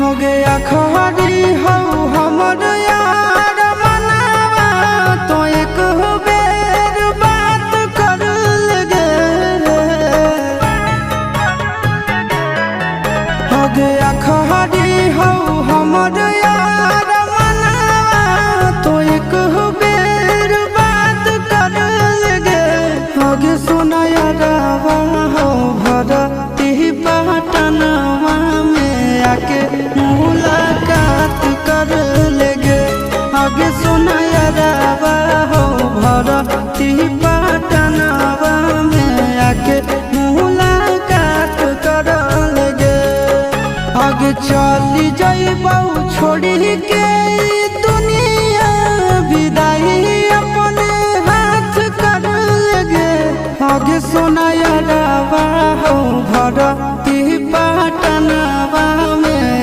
हो गया खरी हो हमर यार मनावा तो एक बेर बात कर लगे। हो गया खरी हो हमर यार मनावा तो एक बेर बात कर लगे। हो गे सोना यारवा हो भरती पटनवा में आके मुलाकात कर लेगे। आगे सुना यारवा हो भरती पटनवा में आके मुलाकात कर लेगे। आगे चली जाइबौ छोड़ी के दुनिया विदाई अपने हाथ कर लेगे। आगे सुना यारवा हो भरती पटनवा